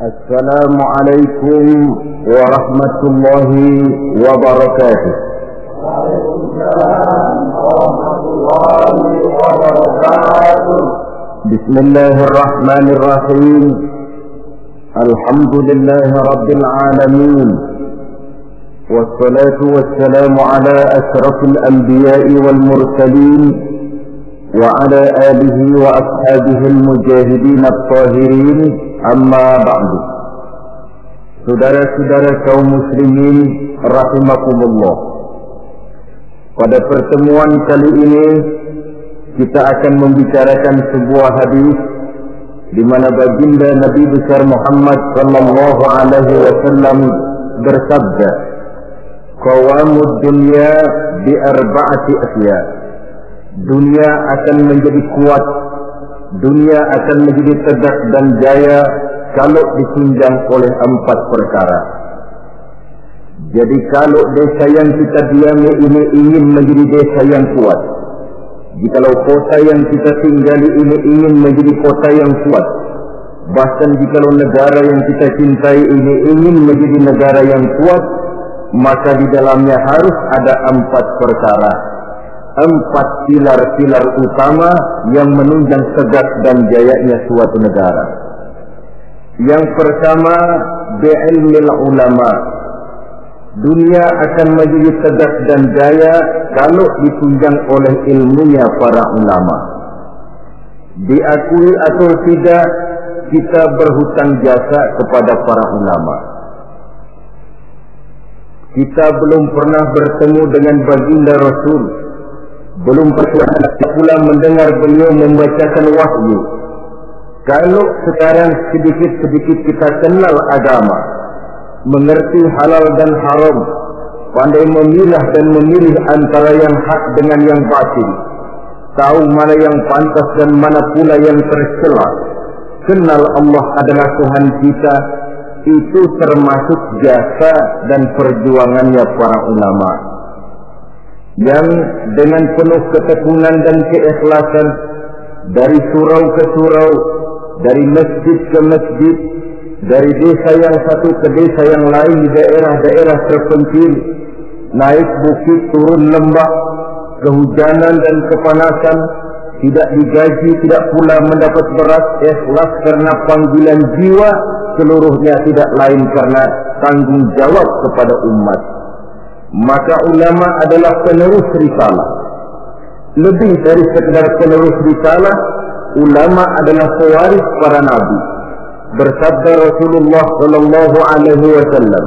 Assalamualaikum warahmatullahi wabarakatuh. Waalaikumsalam warahmatullahi wabarakatuh. Bismillahirrahmanirrahim. Alhamdulillahi rabbil alamin. Wassalatu wassalamu ala asyrafil anbiya'i wal mursalin wa ala alihi wa ashabihi al-mujahidin at-tahirin. Amma ba'du. Saudara-saudara kaum muslimin rahimakumullah. Pada pertemuan kali ini kita akan membicarakan sebuah hadis di mana baginda Nabi besar Muhammad sallallahu alaihi wasallam bersabda, "Qawamud dunya bi arba'ati asya." Dunia akan menjadi kuat, dunia akan menjadi tegak dan jaya kalau ditunjang oleh 4 perkara. Jadi kalau desa yang kita diami ini ingin menjadi desa yang kuat, jikalau kota yang kita tinggali ini ingin menjadi kota yang kuat, bahkan jikalau negara yang kita cintai ini ingin menjadi negara yang kuat, maka di dalamnya harus ada 4 perkara, 4 pilar-pilar utama yang menunjang tegak dan jayanya suatu negara. Yang pertama, bi'ilmil ulama. Dunia akan menjadi tegak dan jaya kalau ditunjang oleh ilmunya para ulama. Diakui atau tidak, kita berhutang jasa kepada para ulama. Kita belum pernah bertemu dengan baginda Rasul, belum pernah pula mendengar beliau membacakan wahyu. Kalau sekarang sedikit-sedikit kita kenal agama, mengerti halal dan haram, pandai memilah dan memilih antara yang hak dengan yang batil, tahu mana yang pantas dan mana pula yang tercela, kenal Allah adalah Tuhan kita, itu termasuk jasa dan perjuangannya para ulama yang dengan penuh ketekunan dan keikhlasan dari surau ke surau, dari masjid ke masjid, dari desa yang satu ke desa yang lain, daerah-daerah terpencil, naik bukit turun lembah, kehujanan dan kepanasan, tidak digaji, tidak pula mendapat beras, ikhlas karena panggilan jiwa, seluruhnya tidak lain karena tanggung jawab kepada umat. Maka ulama adalah penerus risalah. Lebih dari sekedar penerus risalah, ulama adalah pewaris para nabi. Bersabda Rasulullah sallallahu alaihi wasallam,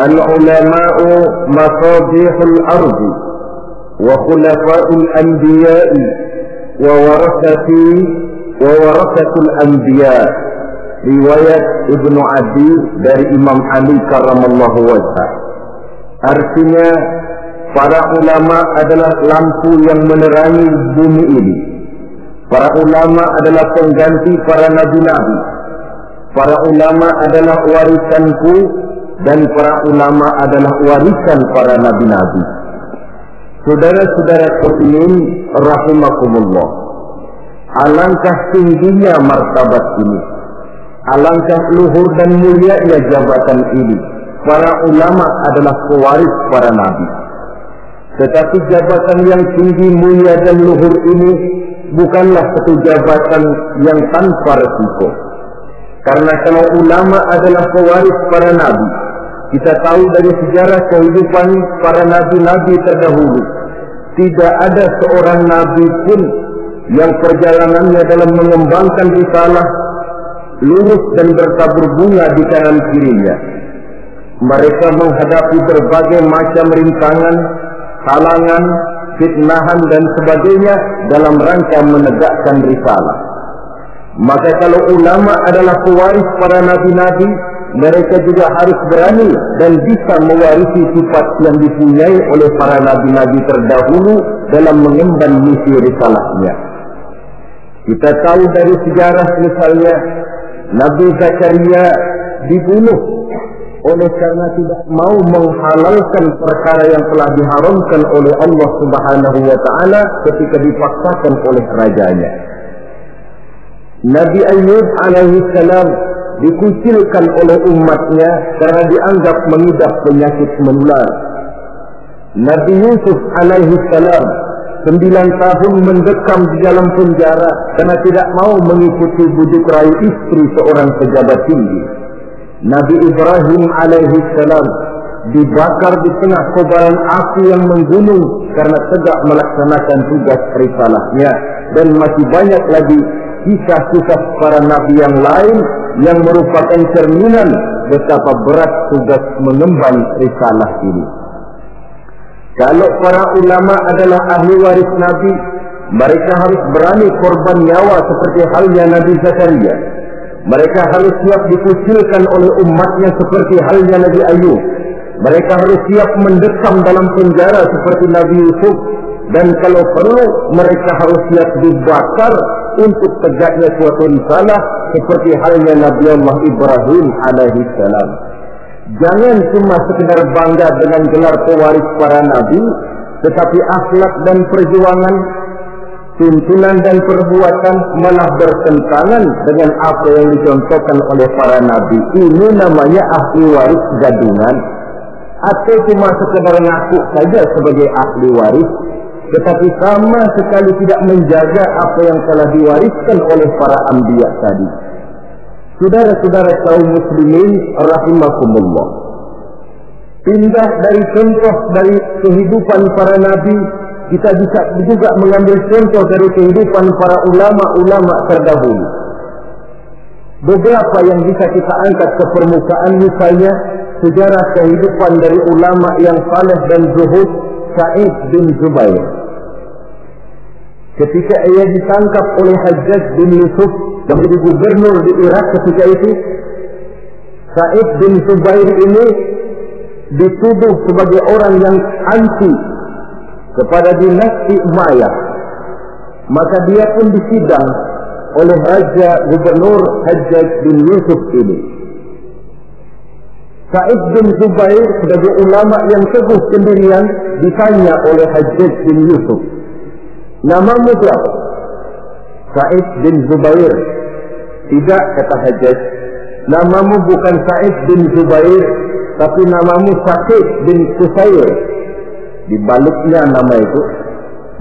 "Al-ulama'u masabihul ardi wa khulafa'ul anbiya'i wa warathatul anbiya." Riwayat Ibnu Adi dari Imam Ali karramallahu wajhah. Artinya, para ulama adalah lampu yang menerangi bumi ini. Para ulama adalah pengganti para nabi-nabi. Para ulama adalah warisanku dan para ulama adalah warisan para nabi-nabi. Saudara-saudara sekalian rahimakumullah, alangkah tingginya martabat ini, alangkah luhur dan mulianya jabatan ini. Para ulama adalah pewaris para nabi. Tetapi jabatan yang tinggi, mulia dan luhur ini bukanlah satu jabatan yang tanpa resiko. Karena kalau ulama adalah pewaris para nabi, kita tahu dari sejarah kehidupan para nabi-nabi terdahulu, tidak ada seorang nabi pun yang perjalanannya dalam mengembangkan risalah lurus dan bertabur bunga di kanan kirinya. Mereka menghadapi berbagai macam rintangan, halangan, fitnahan dan sebagainya dalam rangka menegakkan risalah. Maka kalau ulama adalah pewaris para nabi-nabi, mereka juga harus berani dan bisa mewarisi sifat yang dipunyai oleh para nabi-nabi terdahulu dalam mengemban misi risalahnya. Kita tahu dari sejarah misalnya, Nabi Zakaria dibunuh oleh karena tidak mau menghalalkan perkara yang telah diharamkan oleh Allah Subhanahu wa taala ketika dipaksakan oleh rajanya. Nabi Ayub alaihi salam dikucilkan oleh umatnya karena dianggap mengidap penyakit menular. Nabi Yusuf alaihi salam 9 tahun mendekam di dalam penjara karena tidak mau mengikuti bujuk rayu istri seorang pejabat tinggi. Nabi Ibrahim alaihi salam dibakar di tengah kobaran api yang menggunung karena tegak melaksanakan tugas risalahnya. Dan masih banyak lagi kisah-kisah para nabi yang lain yang merupakan cerminan betapa berat tugas mengemban risalah ini. Kalau para ulama adalah ahli waris Nabi, mereka harus berani korban nyawa seperti halnya Nabi Zakaria. Mereka harus siap dikucilkan oleh umatnya seperti halnya Nabi Ayub. Mereka harus siap mendekam dalam penjara seperti Nabi Yusuf. Dan kalau perlu, mereka harus siap dibakar untuk tegaknya suatu risalah seperti halnya Nabi Allah Ibrahim alaihi salam. Jangan cuma sekedar bangga dengan gelar pewaris para nabi, tetapi akhlak dan perjuangan, tuntunan dan perbuatan malah bertentangan dengan apa yang dicontohkan oleh para nabi. Ini namanya ahli waris gadungan. Atau cuma sekedar ngaku saja sebagai ahli waris, tetapi sama sekali tidak menjaga apa yang telah diwariskan oleh para anbiya tadi. Saudara-saudara kaum muslimin rahimakumullah, pindah dari contoh dari kehidupan para nabi, kita bisa juga mengambil contoh dari kehidupan para ulama-ulama terdahulu. Beberapa yang bisa kita angkat ke permukaan, misalnya sejarah kehidupan dari ulama yang saleh dan zuhud, Sa'id bin Zubair. Ketika ia ditangkap oleh Hajjaj bin Yusuf yang menjadi gubernur di Irak ketika itu, Sa'id bin Zubair ini dituduh sebagai orang yang anti kepada dinasti Umayyah. Maka dia pun disidang oleh Raja Gubernur Hajjaj bin Yusuf ini. Sa'id bin Zubair sebagai ulama yang teguh pendirian ditanya oleh Hajjaj bin Yusuf, namamu berapa? Sa'id bin Zubair. Tidak, kata Hajjaj, namamu bukan Sa'id bin Zubair, tapi namamu Sa'id bin Qusair. Dibaliknya nama itu.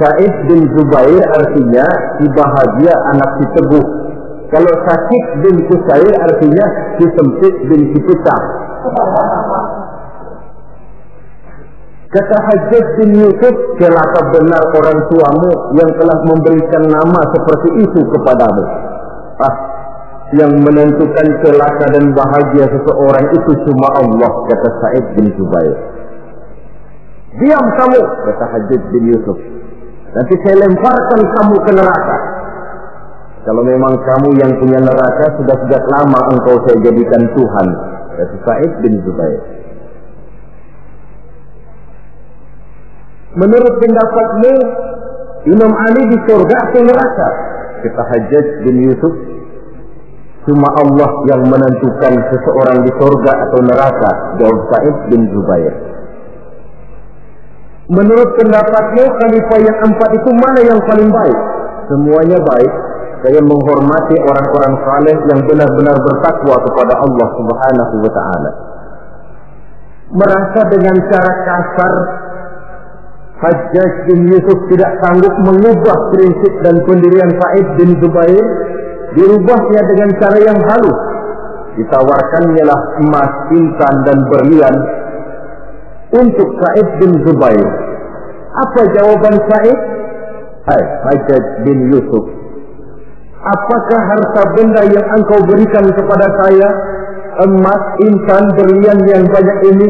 Sa'id bin Zubair artinya si bahagia, anak si teguh. Kalau Sa'id bin Qusair artinya si sempit bin si pecah. Kata Hajjaj bin Yusuf, celaka benar orang tuamu yang telah memberikan nama seperti itu kepadamu. Yang menentukan celaka dan bahagia seseorang itu cuma Allah, kata Sa'id bin Zubair. Diam kamu, kata Hajjaj bin Yusuf. Nanti saya lemparkan kamu ke neraka. Kalau memang kamu yang punya neraka, sudah sejak lama engkau saya jadikan Tuhan, kata Sa'id bin Zubair. Menurut pendapatmu, Imam Ali di surga atau neraka? Kata Hajjaj bin Yusuf, cuma Allah yang menentukan seseorang di surga atau neraka, jawab Sa'id bin Zubair. Menurut pendapatmu, khalifah yang 4 itu mana yang paling baik? Semuanya baik. Saya menghormati orang-orang saleh yang benar-benar bertakwa kepada Allah Subhanahu wa ta'ala. Merasa dengan cara kasar, Hajjaj bin Yusuf tidak sanggup mengubah prinsip dan pendirian Sa'id bin Zubair, dirubahnya dengan cara yang halus. Ditawarkannya lah emas, intan dan berlian untuk Sa'id bin Zubair. Apa jawaban Sa'id? Hai Hajjaj bin Yusuf, apakah harta benda yang engkau berikan kepada saya, emas, intan, berlian yang banyak ini,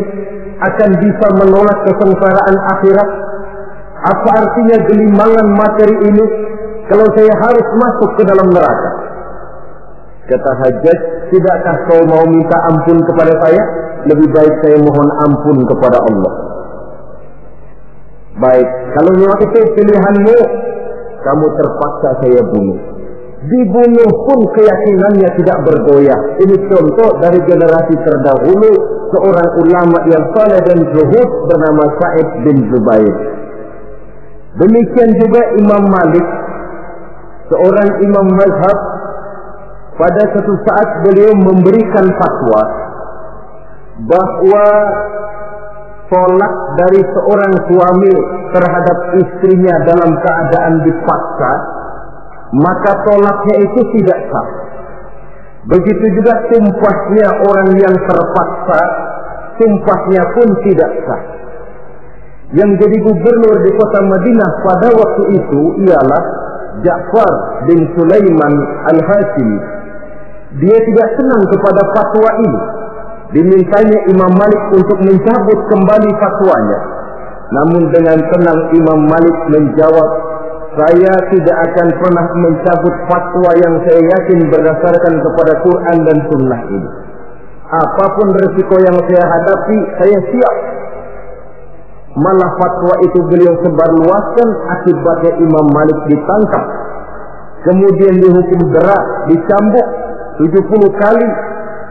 akan bisa menolak kesengsaraan akhirat? Apa artinya gelimangan materi ini kalau saya harus masuk ke dalam neraka? Kata Hajjaj, tidakkah kau mau minta ampun kepada saya? Lebih baik saya mohon ampun kepada Allah. Baik, kalau memang itu pilihanmu, kamu terpaksa saya bunuh. Dibunuh pun keyakinannya tidak bergoyah. Ini contoh dari generasi terdahulu, seorang ulama yang saleh dan zuhud bernama Sa'id bin Zubair. Demikian juga Imam Malik, seorang imam mazhab, pada suatu saat beliau memberikan fatwa bahwa tolak dari seorang suami terhadap istrinya dalam keadaan dipaksa, maka tolaknya itu tidak sah. Begitu juga sumpahnya orang yang terpaksa, sumpahnya pun tidak sah. Yang jadi gubernur di kota Madinah pada waktu itu ialah Ja'far bin Sulaiman Al-Hashimi. Dia tidak senang kepada fatwa ini. Dimintanya Imam Malik untuk mencabut kembali fatwanya. Namun dengan tenang Imam Malik menjawab, saya tidak akan pernah mencabut fatwa yang saya yakin berdasarkan kepada Quran dan Sunnah ini. Apapun resiko yang saya hadapi, saya siap. Malah fatwa itu beliau sebarluaskan, akibatnya Imam Malik ditangkap. Kemudian dihukum berat, dicambuk 70 kali.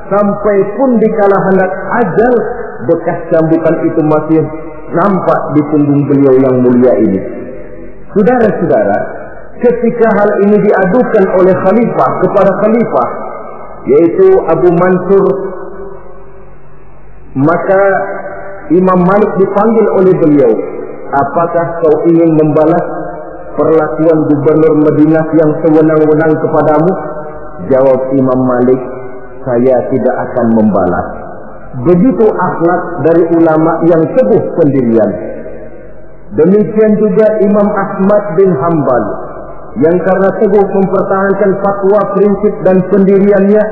Sampai pun dikala hendak ajal, bekas cambukan itu masih nampak di punggung beliau yang mulia ini. Saudara-saudara, ketika hal ini diadukan oleh khalifah kepada khalifah, yaitu Abu Mansur, maka Imam Malik dipanggil oleh beliau. Apakah kau ingin membalas perlakuan gubernur Madinah yang sewenang-wenang kepadamu? Jawab Imam Malik, saya tidak akan membalas. Begitu akhlak dari ulama yang teguh pendirian. Demikian juga Imam Ahmad bin Hanbal, yang karena teguh mempertahankan fatwa, prinsip dan pendiriannya,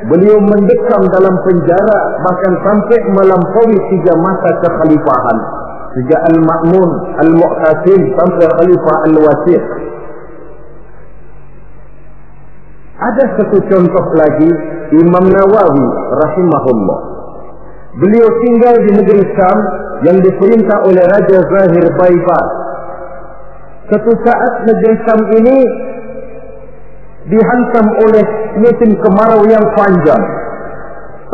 beliau mendekam dalam penjara bahkan sampai melampaui 3 masa kekhalifahan, sejak Al-Ma'mun, Al-Mu'tasim sampai Khalifah Al-Wasir. Ada satu contoh lagi, Imam Nawawi rahimahullah. Beliau tinggal di negeri Syam yang diperintah oleh Raja Zahir Baibars. Suatu saat negeri Syam ini dihantam oleh musim kemarau yang panjang.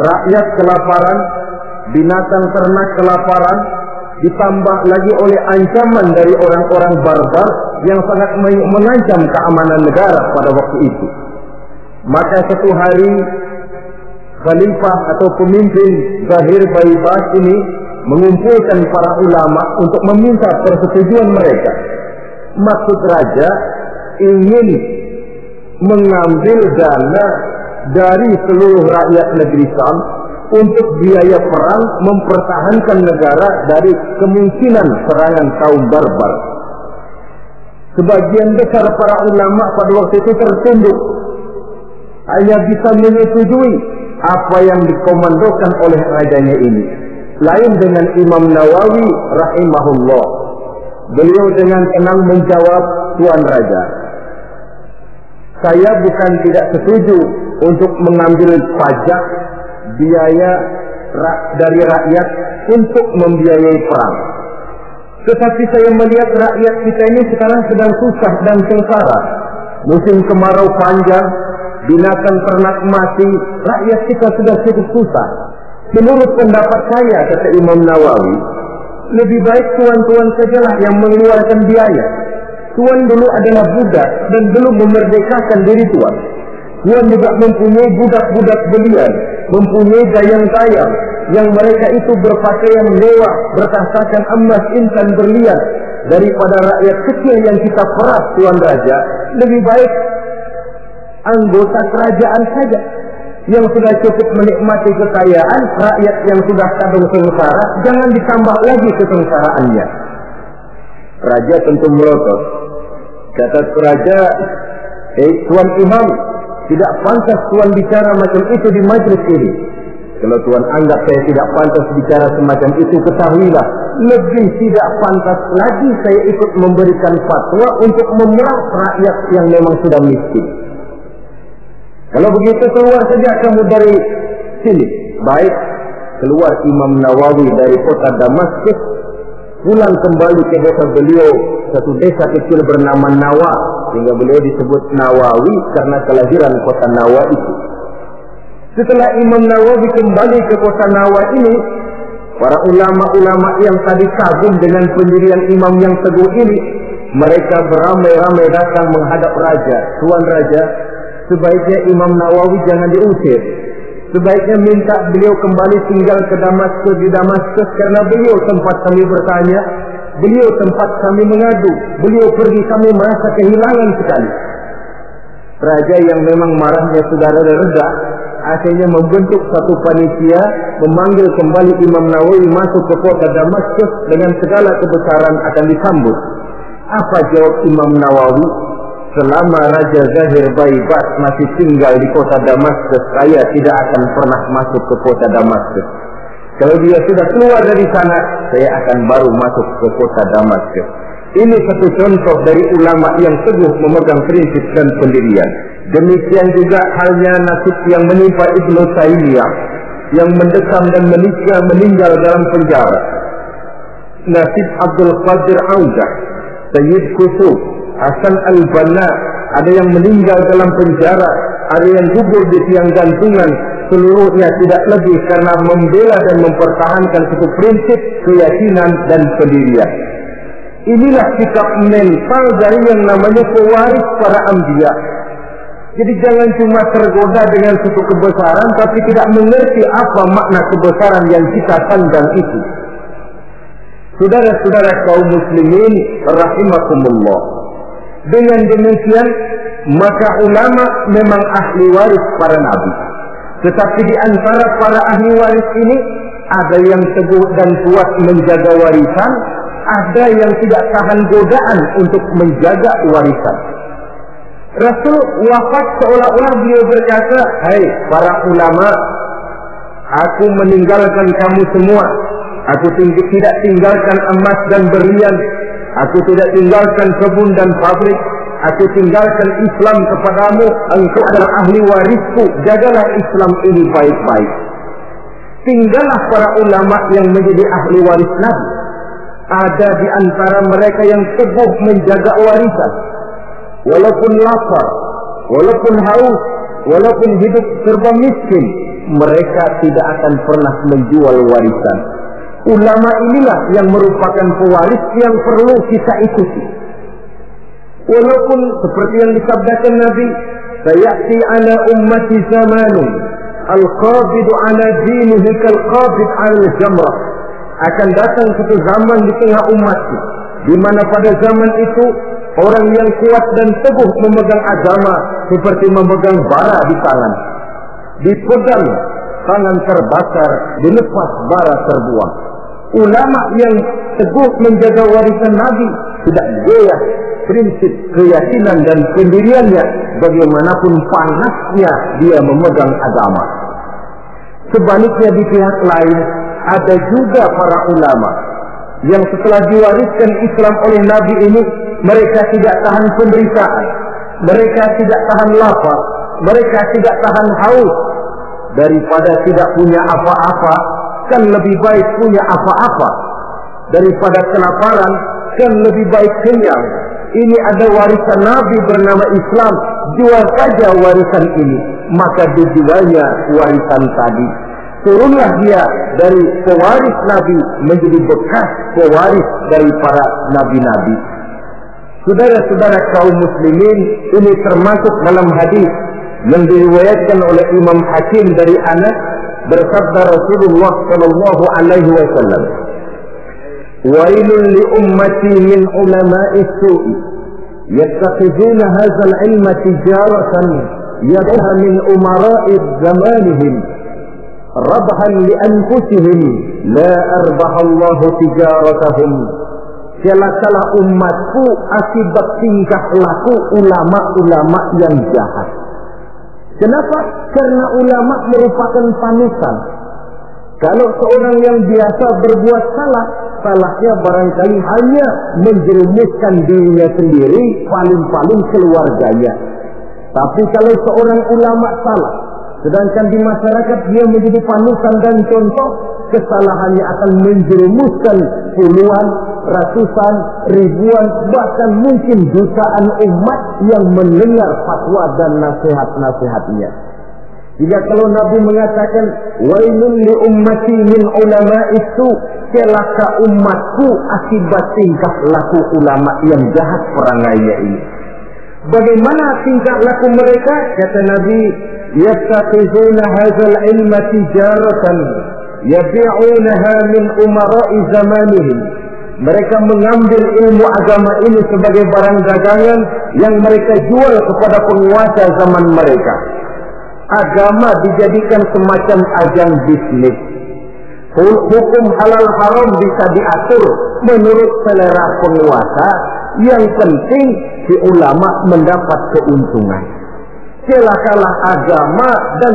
Rakyat kelaparan, binatang ternak kelaparan, ditambah lagi oleh ancaman dari orang-orang barbar yang sangat mengancam keamanan negara pada waktu itu. Maka satu hari khalifah atau pemimpin Zahir Baibars ini mengumpulkan para ulama untuk meminta persetujuan mereka. Maksud raja ingin mengambil dana dari seluruh rakyat negeri Syam untuk biaya perang mempertahankan negara dari kemungkinan serangan kaum barbar. Sebagian besar para ulama pada waktu itu tertunduk, hanya bisa menyetujui apa yang dikomandokan oleh rajanya ini. Lain dengan Imam Nawawi rahimahullah. Beliau dengan tenang menjawab, Tuan Raja, saya bukan tidak setuju untuk mengambil pajak biaya dari rakyat untuk membiayai perang. Tetapi saya melihat rakyat kita ini sekarang sedang susah dan sengsara. Musim kemarau panjang, binatang ternak mati, rakyat kita sudah cukup susah. Menurut pendapat saya, kata Imam Nawawi, lebih baik tuan-tuan sajalah yang mengeluarkan biaya. Tuan dulu adalah budak dan belum memerdekakan diri tuan. Tuan juga mempunyai budak-budak belian, mempunyai dayang-dayang yang mereka itu berpakaian mewah, bertasakan emas, intan, berlian. Daripada rakyat kecil yang kita peras, Tuan Raja, lebih baik anggota kerajaan saja yang sudah cukup menikmati kekayaan, rakyat yang sudah kadung sengsara, jangan ditambah lagi kesengsaraannya. Raja tentu melotot. Kata raja, Tuan Imam, tidak pantas Tuan bicara macam itu di majlis ini. Kalau Tuan anggap saya tidak pantas bicara semacam itu, ketahuilah, lebih tidak pantas lagi saya ikut memberikan fatwa untuk memeras rakyat yang memang sudah miskin. Kalau begitu keluar saja kamu dari sini. Baik, keluar Imam Nawawi dari kota Damaskus, pulang kembali ke desa beliau, satu desa kecil bernama Nawa, sehingga beliau disebut Nawawi karena kelahiran kota Nawa itu. Setelah Imam Nawawi kembali ke kota Nawa ini, para ulama-ulama yang tadi kagum dengan pendirian imam yang teguh ini, mereka beramai-ramai datang menghadap raja. Tuan Raja, sebaiknya Imam Nawawi jangan diusir. Sebaiknya minta beliau kembali tinggal ke Damaskus, di Damaskus, karena beliau tempat kami bertanya, beliau tempat kami mengadu, beliau pergi kami merasa kehilangan sekali. Raja yang memang marahnya sudah reda, akhirnya membentuk satu panitia, memanggil kembali Imam Nawawi masuk ke kota Damaskus dengan segala kebesaran akan disambut. Apa jawab Imam Nawawi? Selama Raja Zahir Baibas masih tinggal di kota Damaskus, saya tidak akan pernah masuk ke kota Damaskus. Kalau dia sudah keluar dari sana, saya akan baru masuk ke kota Damaskus. Ini satu contoh dari ulama yang teguh memegang prinsip dan pendirian. Demikian juga halnya nasib yang menimpa Ibnu Taimiyah, yang mendekam dan meninggal dalam penjara. Nasib Abdul Qadir Audah, Sayyid Qutb, Hasan Al-Banna, ada yang meninggal dalam penjara, ada yang gugur di tiang gantungan. Seluruhnya tidak lebih karena membela dan mempertahankan satu prinsip, keyakinan dan pendirian. Inilah sikap mental dari yang namanya pewaris para anbiya. Jadi jangan cuma tergoda dengan suatu kebesaran tapi tidak mengerti apa makna kebesaran yang kita pandang itu. Saudara-saudara kaum muslimin rahimakumullah. Dengan demikian maka ulama memang ahli waris para nabi. Tetapi di antara para ahli waris ini ada yang teguh dan kuat menjaga warisan, ada yang tidak tahan godaan untuk menjaga warisan. Rasul wafat seolah-olah beliau berkata, "Hai para ulama, aku meninggalkan kamu semua. Aku tidak tinggalkan emas dan berlian. Aku tidak tinggalkan kebun dan pabrik. Aku tinggalkan Islam kepadamu. Engkau adalah ahli warisku. Jagalah Islam ini baik-baik." Tinggallah para ulama yang menjadi ahli waris Nabi. Ada di antara mereka yang teguh menjaga warisan. Walaupun lapar, walaupun haus, walaupun hidup serba miskin, mereka tidak akan pernah menjual warisan. Ulama inilah yang merupakan pewaris yang perlu kita ikuti. Walaupun seperti yang disabdakan Nabi, "Sayati ala ummati zamanun, al-qabidu ala dinihi kal-qabid ala jamrah." Akan datang satu zaman di tengah umatku, di mana pada zaman itu orang yang kuat dan teguh memegang agama seperti memegang bara di tangan. Dipegang, tangan terbakar, dilepas bara terbuang. Ulama yang teguh menjaga warisan Nabi tidak goyah prinsip keyakinan dan pendiriannya bagaimanapun panasnya dia memegang agama. Sebaliknya di pihak lain ada juga para ulama yang setelah diwariskan Islam oleh Nabi ini, mereka tidak tahan penderitaan, mereka tidak tahan lapar, mereka tidak tahan haus. Daripada tidak punya apa-apa, kan lebih baik punya apa-apa. Daripada kelaparan, kan lebih baik kenyang. Ini ada warisan Nabi bernama Islam, jual saja warisan ini. Maka dijualnya warisan tadi. Turunlah dia dari pewaris Nabi menjadi bekas pewaris dari para nabi-nabi. Saudara-saudara kaum muslimin, ini termasuk dalam hadis yang diriwayatkan oleh Imam Hakim dari Anas, bersabda Rasulullah sallallahu alaihi wasallam, "Wailun li ummati min ulama'i su'i yattakhiduna hadzal ilma tijaratan yadha min umara'i zamanihim rabhan li anfusihim la arbahallahu tijaratahum." Celakalah umatku akibat tingkah laku ulama-ulama yang jahat. Kenapa? Karena ulama merupakan panutan. Kalau seorang yang biasa berbuat salah, salahnya barangkali hanya menjerumuskan dirinya sendiri, paling-paling keluarganya. Tapi kalau seorang ulama salah, sedangkan di masyarakat dia menjadi panutan dan contoh, kesalahannya akan menjerumuskan puluhan, ratusan, ribuan, bahkan mungkin jutaan umat yang mendengar fatwa dan nasihat-nasihatnya. Jika kalau Nabi mengatakan, "Wailun li ummati min ulama'i su", celaka umatku akibat tingkah laku ulama yang jahat perangainya ini. Bagaimana tingkah laku mereka? Kata Nabi, yattaqizuna hadzal ilma tijaratan yabi'unaha min umara'i zamanihim. Mereka mengambil ilmu agama ini sebagai barang dagangan yang mereka jual kepada penguasa zaman mereka. Agama dijadikan semacam ajang bisnis. Hukum halal haram bisa diatur menurut selera penguasa. Yang penting si ulama mendapat keuntungan. Celakalah agama dan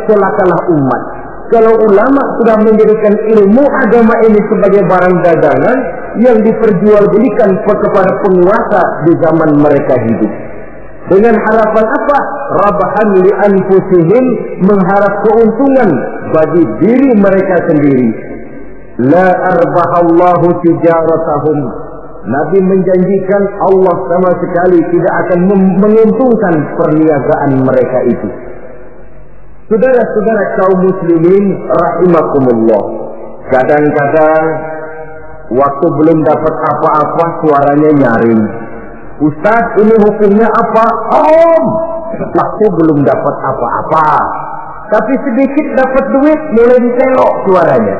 celakalah umat. Kalau ulama sudah menjadikan ilmu agama ini sebagai barang dagangan yang diperjualbelikan kepada penguasa di zaman mereka hidup. Dengan harapan apa? Rabahan li anfusihim, mengharap keuntungan bagi diri mereka sendiri. La arbahallahu tijaratahum. Nabi menjanjikan Allah sama sekali tidak akan menguntungkan perniagaan mereka itu. Saudara-saudara kaum muslimin rahimakumullah. Kadang-kadang waktu belum dapat apa-apa suaranya nyaring. Ustaz, ini hukumnya apa? Waktu belum dapat apa-apa, tapi sedikit dapat duit mulai ditelok suaranya.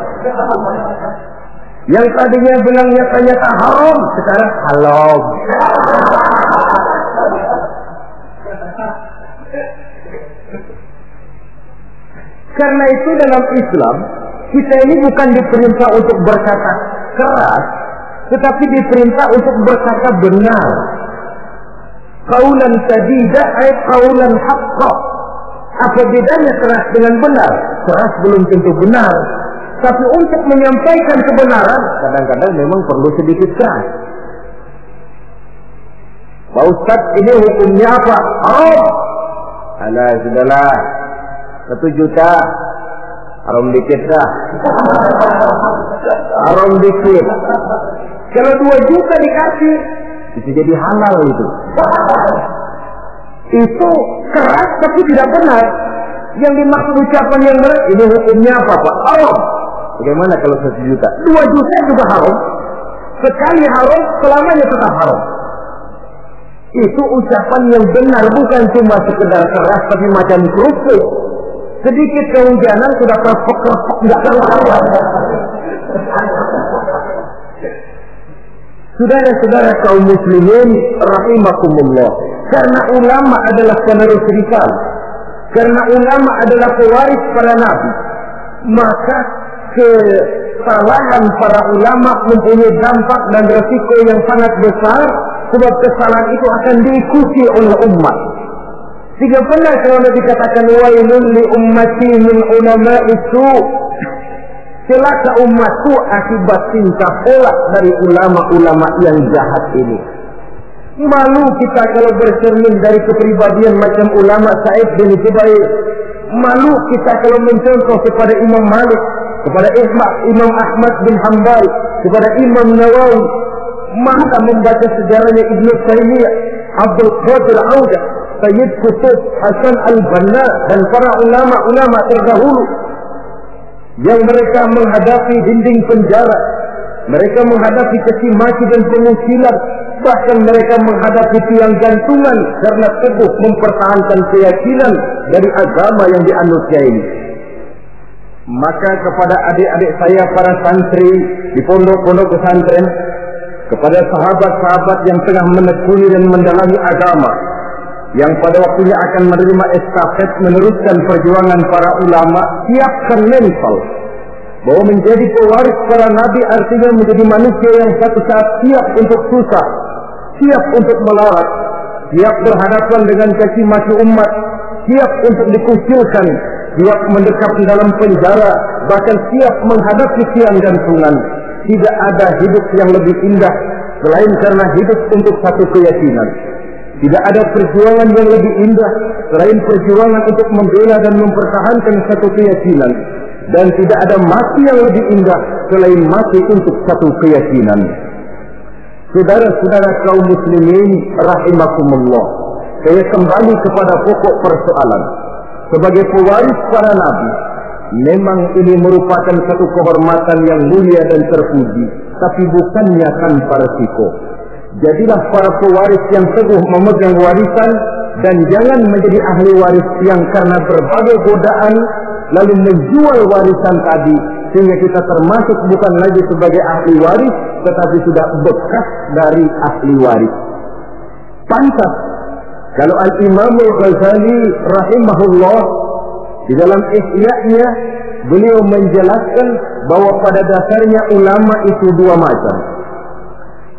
Yang tadinya bilang nyata-nyata haram, sekarang halal. Karena itu dalam Islam, kita ini bukan diperintah untuk berkata keras, tetapi diperintah untuk berkata benar. Qaulan sadida ay qaulan haqqa. Apa bedanya keras dengan benar? Keras belum tentu benar. Tapi untuk menyampaikan kebenaran, kadang-kadang memang perlu sedikit keras. Pak Ustaz, ini hukumnya apa? Alah, sudahlah. 1 juta. Haram dikit dah. Haram dikit. Kalau 2 juta dikasih, itu jadi halal itu. Itu keras tapi tidak benar. Yang dimaksud ucapan yang benar, ini hukumnya apa Pak? Haram. Bagaimana kalau 1 juta? 2 juta juga haram. Sekali haram, selamanya tetap haram. Itu ucapan yang benar, bukan cuma sekedar keras tapi macam kerupuk. Sedikit kehujanan sudah kerepek-kerepek, tidak keluar. Saudara-saudara kaum muslimin rahimakumullah. Karena ulama adalah penerus risalah, karena ulama adalah pewaris para nabi, maka kesalahan para ulama mempunyai dampak dan resiko yang sangat besar, sebab kesalahan itu akan diikuti oleh umat. Sehingga pernah kalau dikatakan wailun li ummati min ulama'i su, celaka umatku akibat tingkah pola dari ulama-ulama yang jahat ini. Malu kita kalau bercermin dari kepribadian macam ulama Sa'id bin Jubair. Malu kita kalau mencontoh kepada Imam Malik, kepada Imam Ahmad bin Hanbal, kepada Imam Nawawi. Maka membaca sejarahnya Ibnu Taimiyah, Abdul Qadir Audah, Sayyid Qutb, Hasan al-Banna dan para ulama-ulama terdahulu yang mereka menghadapi dinding penjara, mereka menghadapi caci maki dan pengusilan, bahkan mereka menghadapi tiang gantungan karena teguh mempertahankan keyakinan dari agama yang dianutnya ini. Maka kepada adik-adik saya para santri di pondok-pondok pesantren, kepada sahabat-sahabat yang tengah menekuni dan mendalami agama, yang pada waktunya akan menerima estafet meneruskan perjuangan para ulama, siapkan mental bahwa menjadi pewaris para nabi artinya menjadi manusia yang satu saat siap untuk susah, siap untuk melarat, siap berhadapan dengan caci maki umat, siap untuk dikucilkan, siap mendekap di dalam penjara, bahkan siap menghadapi tiang gantungan. Tidak ada hidup yang lebih indah selain karena hidup untuk satu keyakinan. Tidak ada perjuangan yang lebih indah selain perjuangan untuk membela dan mempertahankan satu keyakinan. Dan tidak ada mati yang lebih indah selain mati untuk satu keyakinan. Saudara-saudara kaum muslimin rahimakumullah, saya kembali kepada pokok persoalan. Sebagai pewaris para nabi, memang ini merupakan satu kehormatan yang mulia dan terpuji, tapi bukannya tanpa resiko. Jadilah para pewaris yang teguh memegang warisan dan jangan menjadi ahli waris yang karena berbagai godaan lalu menjual warisan tadi sehingga kita termasuk bukan lagi sebagai ahli waris tetapi sudah bekas dari ahli waris. Pantas kalau Al-Imam Al-Ghazali rahimahullah di dalam Ihya-nya beliau menjelaskan bahwa pada dasarnya ulama itu dua macam.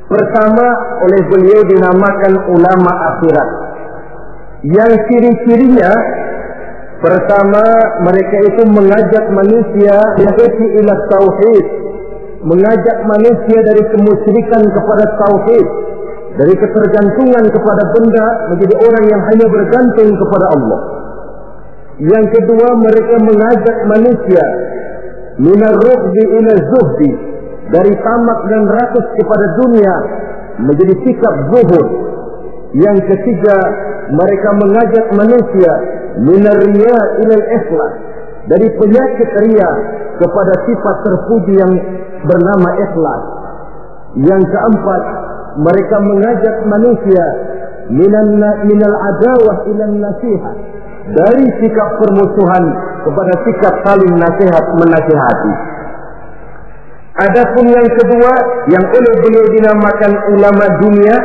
Pertama, oleh beliau dinamakan ulama akhirat. Yang ciri-cirinya, pertama, mereka itu mengajak manusia ila tauhid, mengajak manusia dari kemusyrikan kepada tauhid, dari ketergantungan kepada benda menjadi orang yang hanya bergantung kepada Allah. Yang kedua, mereka mengajak manusia minar ruhdi ila zuhdi, dari tamak dan rakus kepada dunia menjadi sikap zuhud. Yang ketiga, mereka mengajak manusia minar riya ila ikhlas, dari penyakit riya kepada sifat terpuji yang bernama ikhlas. Yang keempat, mereka mengajak manusia minal adawah ila nasihat, dari sikap permusuhan kepada sikap saling nasihat menasihati. Adapun yang kedua yang oleh beliau dinamakan ulama dunia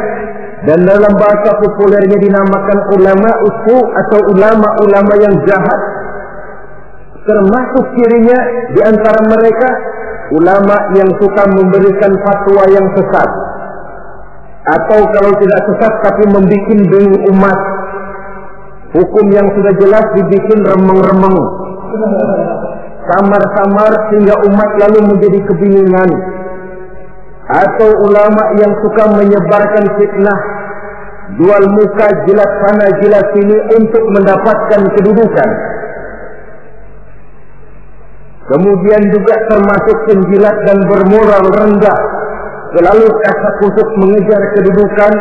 dan dalam bahasa populernya dinamakan ulama usu atau ulama-ulama yang jahat, termasuk cirinya di antara mereka ulama yang suka memberikan fatwa yang sesat, atau kalau tidak sesat tapi membuat bingung umat. Hukum yang sudah jelas dibikin remeng-remeng, samar-samar sehingga umat lalu menjadi kebingungan. Atau ulama yang suka menyebarkan fitnah, jual muka, jilat sana, jilat sini untuk mendapatkan kedudukan. Kemudian juga termasuk penjilat dan bermoral rendah, selalu kasak kusuk mengejar kedudukan.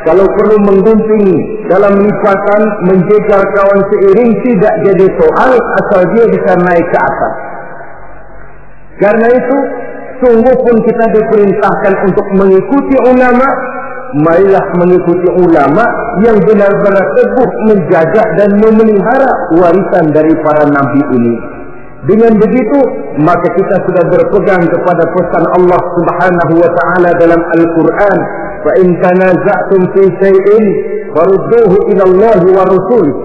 Kalau perlu menggunting dalam lipatan, menjegal kawan seiring tidak jadi soal asal dia bisa naik ke atas. Karena itu, sungguh pun kita diperintahkan untuk mengikuti ulama. Marilah mengikuti ulama yang benar-benar teguh menjaga dan memelihara warisan dari para nabi ini. Dengan begitu, maka kita sudah berpegang kepada pesan Allah Subhanahu wa taala dalam Al-Qur'an, "Fa in tanaza'tum fi shay'in farudduhu ila Allah wa rasulih."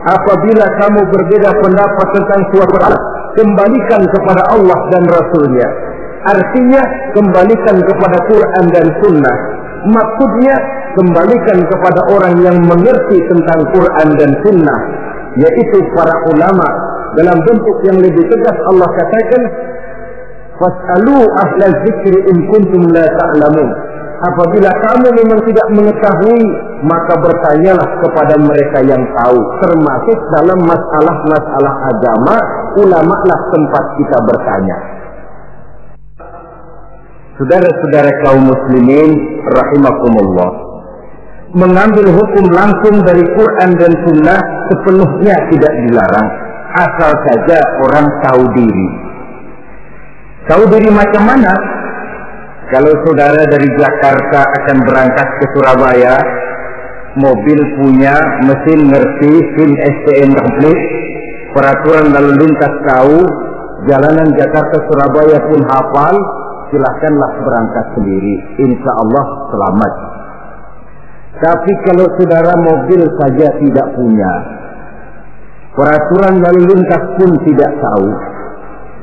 Apabila kamu berbeda pendapat tentang suatu hal, kembalikan kepada Allah dan Rasulnya. Artinya, kembalikan kepada Quran dan Sunnah. Maksudnya, kembalikan kepada orang yang mengerti tentang Quran dan Sunnah, yaitu para ulama. Dalam bentuk yang lebih tegas Allah katakan, "Fas'alu ahla dzikri in kuntum la ta'lamun." Apabila kamu memang tidak mengetahui, maka bertanyalah kepada mereka yang tahu. Termasuk dalam masalah-masalah agama, ulama lah tempat kita bertanya. Saudara-saudara kaum muslimin rahimakumullah, mengambil hukum langsung dari Quran dan Sunnah sepenuhnya tidak dilarang, asal saja orang tahu diri. Tahu diri macam mana? Kalau saudara dari Jakarta akan berangkat ke Surabaya, mobil punya, mesin ngerti, SIM STN komplit, peraturan lalu lintas tahu, jalanan Jakarta Surabaya pun hafal, silahkanlah berangkat sendiri, insya Allah selamat. Tapi kalau saudara mobil saja tidak punya, peraturan lalu lintas pun tidak tahu,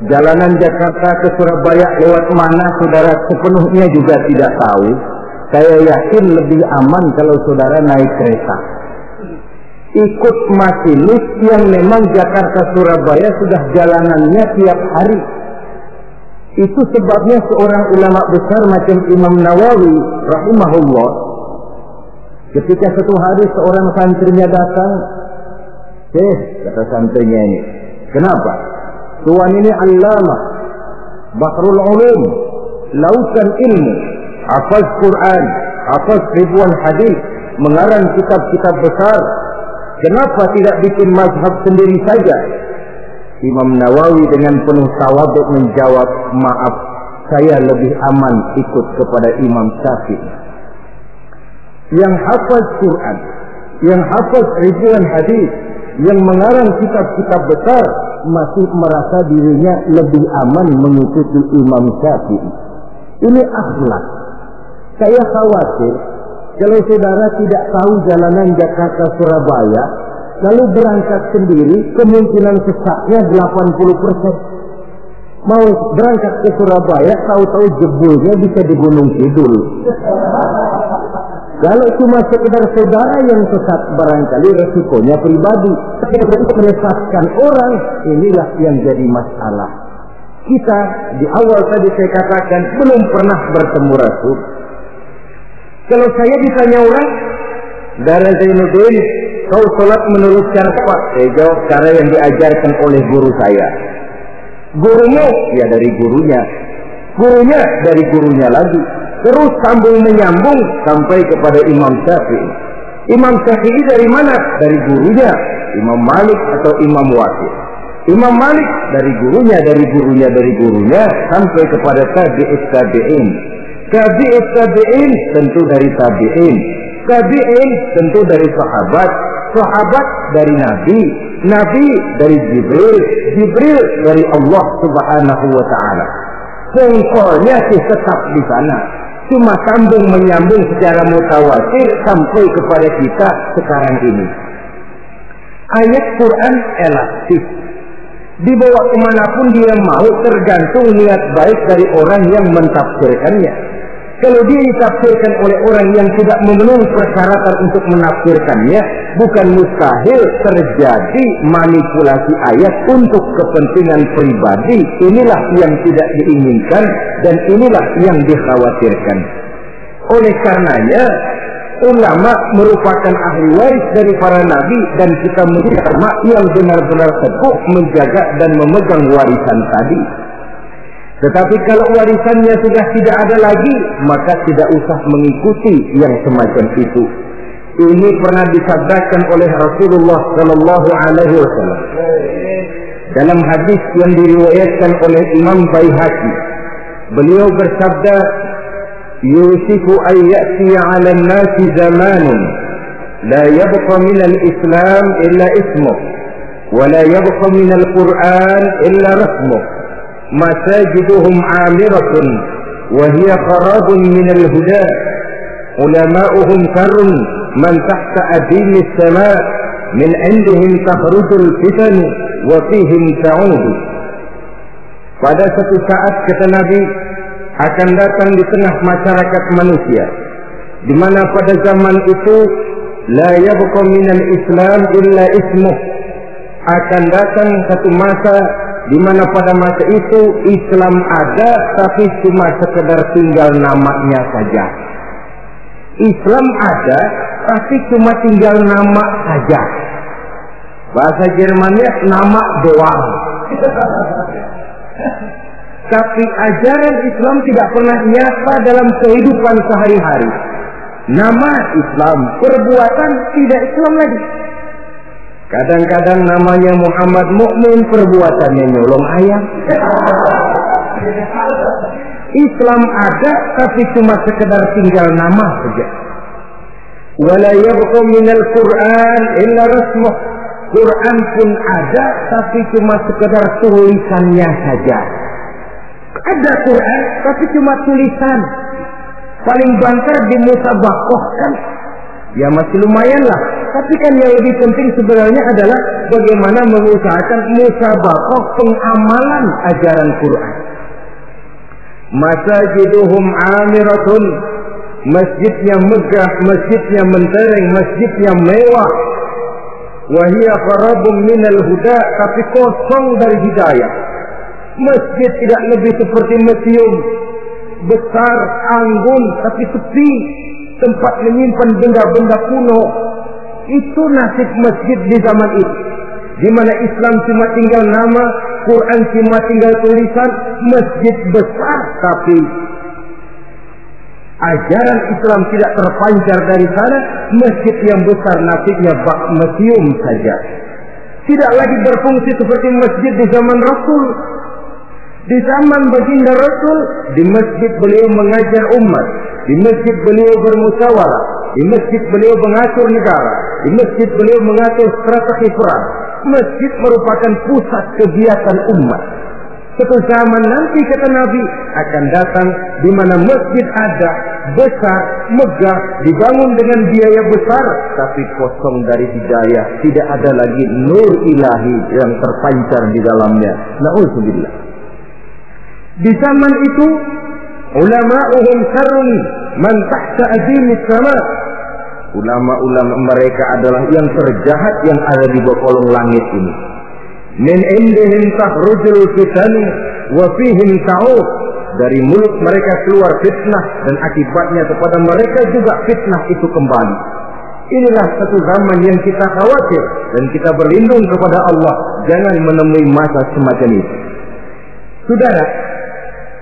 jalanan Jakarta ke Surabaya lewat mana saudara sepenuhnya juga tidak tahu, saya yakin lebih aman kalau saudara naik kereta. Ikut masinis yang memang Jakarta Surabaya sudah jalanannya tiap hari. Itu sebabnya seorang ulama besar macam Imam Nawawi rahimahullah, ketika satu hari seorang santrinya datang, kata santrinya ini, kenapa? Tuan ini allamah, bahrul ulum, lautan ilmu, hafaz Quran, hafaz ribuan hadis, mengarang kitab-kitab besar. Kenapa tidak bikin mazhab sendiri saja? Imam Nawawi dengan penuh tawadhu menjawab, maaf, saya lebih aman ikut kepada Imam Syafi'i. yang hafaz Quran, yang hafaz ribuan hadis, yang mengarang kitab-kitab besar, masih merasa dirinya lebih aman mengikuti Imam Syafi'i. Ini akhlak. Saya khawatir kalau saudara tidak tahu jalanan Jakarta Surabaya, lalu berangkat sendiri, kemungkinan sesatnya 80%. Mau berangkat ke Surabaya, tahu-tahu jebulnya bisa di Gunung Kidul. Kalau cuma sekedar saudara yang sesat, barangkali resikonya pribadi. Tapi untuk menyesatkan orang, inilah yang jadi masalah. Kita di awal tadi saya katakan belum pernah bertemu Rasul. Kalau saya ditanya orang, Darah Zainuddin, kau sholat menurut cara apa? Saya jawab cara yang diajarkan oleh guru saya. Gurumu? Ya dari gurunya. Gurunya dari gurunya lagi. Terus sambung menyambung sampai kepada Imam Syafi'i. Imam Syafi'i dari mana? Dari gurunya. Imam Malik atau Imam Waqi'. Imam Malik dari gurunya, dari gurunya, dari gurunya sampai kepada tabi'ut tabi'in. Tabi'ut tabi'in tentu dari tabi'in. Tabi'in tentu dari sahabat. Sahabat dari Nabi. Nabi dari Jibril. Jibril dari Allah Subhanahu wa ta'ala. Pokoknya sih tetap di sana. Cuma sambung menyambung secara mutawatir sampai kepada kita sekarang ini. Ayat Quran elastis. Dibawa kemanapun dia mau, tergantung niat baik dari orang yang mentafsirkannya. Kalau dia ditafsirkan oleh orang yang tidak memenuhi persyaratan untuk menafsirkannya, bukan mustahil terjadi manipulasi ayat untuk kepentingan pribadi. Inilah yang tidak diinginkan dan inilah yang dikhawatirkan. Oleh karenanya, ulama merupakan ahli waris dari para nabi dan kita menjadi ulama yang benar-benar teguh menjaga dan memegang warisan tadi. Tetapi kalau warisannya sudah tidak ada lagi, maka tidak usah mengikuti yang semacam itu. Ini pernah disabdakan oleh Rasulullah Sallallahu Alaihi Wasallam dalam hadis yang diriwayatkan oleh Imam Baihaqi. Beliau bersabda, "Yusifu an ya'tiya 'ala an-nasi zamanun la yabqa min al-Islam illa ismuh, wa la yabqa min al-Qur'an illa rasmuh. Masajiduhum 'amiratun wa hiya kharabun min al-huda. Ulama'uhum karun man tahta adimi as-sama' min 'indihim takhrujul fitan wa fihim ta'ud." Pada satu saat kata Nabi, akan datang di tengah masyarakat manusia, di mana pada zaman itu la yabqa minal Islam illa ismuh. Akan datang satu masa di mana pada masa itu Islam ada tapi cuma sekedar tinggal namanya saja. Islam ada tapi cuma tinggal nama saja. Bahasa Jermannya nama doang. Tapi ajaran Islam tidak pernah nyata dalam kehidupan sehari-hari. Nama Islam, perbuatan tidak Islam lagi. Kadang-kadang namanya Muhammad Mukmin, perbuatannya nyolong ayam. Islam ada, tapi cuma sekedar tinggal nama saja. Wala yabqa minal Qur'an illa rasmuh. Quran pun ada, tapi cuma sekedar tulisannya saja. Ada Quran, tapi cuma tulisan. Paling banter dimusabakohkan. Ya masih lumayan lah. Tapi kan yang lebih penting sebenarnya adalah bagaimana mengusahakan musabakoh pengamalan ajaran Quran. Masajiduhum 'amiratun. Masjidnya megah, masjidnya mentereng, masjidnya mewah. Wahia kharabun minal huda, tapi kosong dari hidayah. Masjid tidak lebih seperti museum, besar, anggun, tapi sepi, tempat menyimpan benda-benda kuno. Itu nasib masjid di zaman itu, di mana Islam cuma tinggal nama, Quran cuma tinggal tulisan. Masjid besar, tapi ajaran Islam tidak terpancar dari sana. Masjid yang besar nasibnya bak museum saja. Tidak lagi berfungsi seperti masjid di zaman Rasul. Di zaman baginda Rasul, di masjid beliau mengajar umat, di masjid beliau bermusyawarah, Di masjid beliau mengatur negara. Di masjid beliau mengatur strategi perang. Masjid merupakan pusat kegiatan umat. Suatu zaman nanti kata Nabi akan datang di mana masjid ada, besar, megah, dibangun dengan biaya besar, tapi kosong dari hidayah, tidak ada lagi nur ilahi yang terpancar di dalamnya. Na'udzubillah. Di zaman itu ulama'uhum syarrun man tahta azimis sama. Ulama-ulama mereka adalah yang terjahat yang ada di bawah kolong langit ini. Min indihim takhrujul fitanu wa fihim ta'ud. Dari mulut mereka keluar fitnah dan akibatnya kepada mereka juga fitnah itu kembali. Inilah satu zaman yang kita khawatir dan kita berlindung kepada Allah jangan menemui masa semacam itu. Saudara,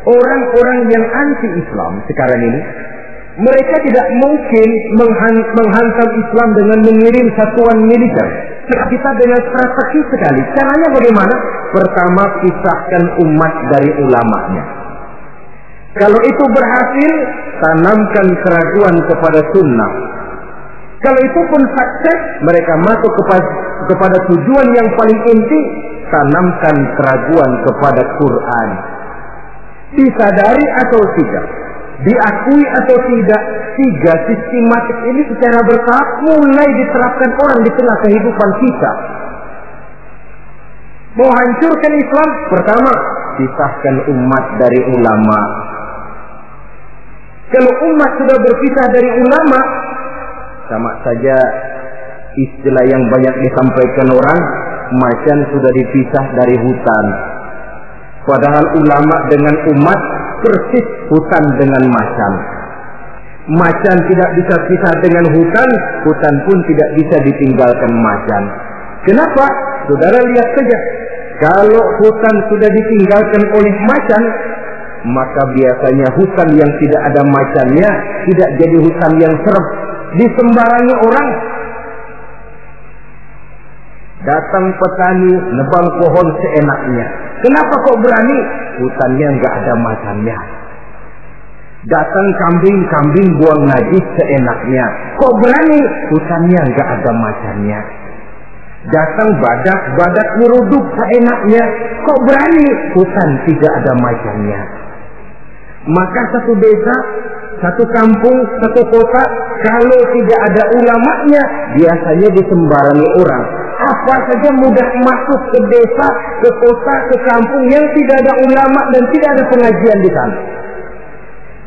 orang-orang yang anti-Islam sekarang ini, mereka tidak mungkin menghantam Islam dengan mengirim satuan militer. Kita dengan strategi sekali. Caranya bagaimana? Pertama, pisahkan umat dari ulamanya. Kalau itu berhasil, tanamkan keraguan kepada sunnah. Kalau itu pun sukses, mereka masuk kepada tujuan yang paling inti, tanamkan keraguan kepada Quran. Disadari atau tidak, diakui atau tidak, tiga sistematik ini secara bertahap mulai diterapkan orang di tengah kehidupan kita. Mau hancurkan Islam, pertama, pisahkan umat dari ulama. Kalau umat sudah berpisah dari ulama, sama saja istilah yang banyak disampaikan orang, macan sudah dipisah dari hutan. Padahal ulama dengan umat persis hutan dengan macan. Macan tidak bisa pisah dengan hutan, hutan pun tidak bisa ditinggalkan macan. Kenapa? Saudara lihat saja, kalau hutan sudah ditinggalkan oleh macan, maka biasanya hutan yang tidak ada macannya tidak jadi hutan yang serem, disembarangi orang. Datang petani nebang pohon seenaknya. Kenapa kok berani? Hutannya nggak ada macannya. Datang kambing buang najis seenaknya. Kok berani? Hutannya nggak ada macannya. Datang badak nyeruduk seenaknya. Kok berani? Hutan tidak ada macannya. Maka satu desa, satu kampung, satu kota, kalau tidak ada ulamanya, biasanya disembarangi orang. Apa saja mudah masuk ke desa, ke kota, ke kampung yang tidak ada ulama dan tidak ada pengajian di sana.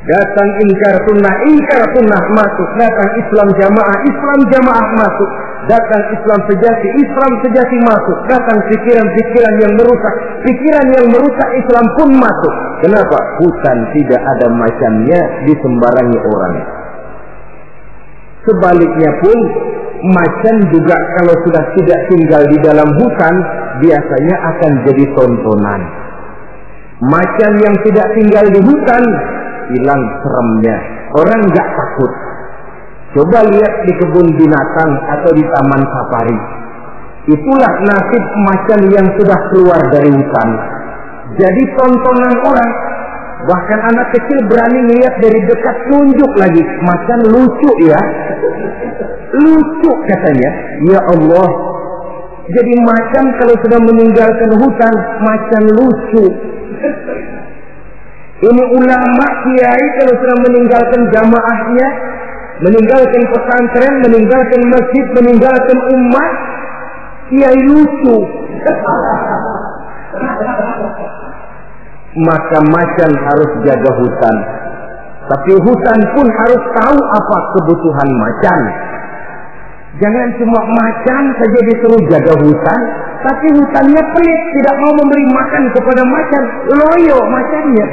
Datang ingkar sunnah masuk. Datang Islam jamaah masuk. Datang Islam sejati masuk. Datang pikiran yang merusak Islam pun masuk. Kenapa? Hutan tidak ada macannya, disembarangi orang. Sebaliknya pun, macan juga kalau sudah tidak tinggal di dalam hutan, biasanya akan jadi tontonan. Macan yang tidak tinggal di hutan, hilang seremnya. Orang nggak takut. Coba lihat di kebun binatang atau di taman safari. Itulah nasib macan yang sudah keluar dari hutan. Jadi tontonan orang. Bahkan anak kecil berani lihat dari dekat, nunjuk lagi. Macan lucu ya. Lucu katanya. Ya Allah. Jadi macan kalau sudah meninggalkan hutan, macan lucu. Ini ulama kiai kalau sudah meninggalkan jamaahnya, meninggalkan pesantren, meninggalkan masjid, meninggalkan umat, kiai lucu. Maka macan harus jaga hutan. Tapi hutan pun harus tahu apa kebutuhan macan. Jangan cuma macan saja disuruh jaga hutan, tapi hutannya pelit, tidak mau memberi makan kepada macan, loyo macannya.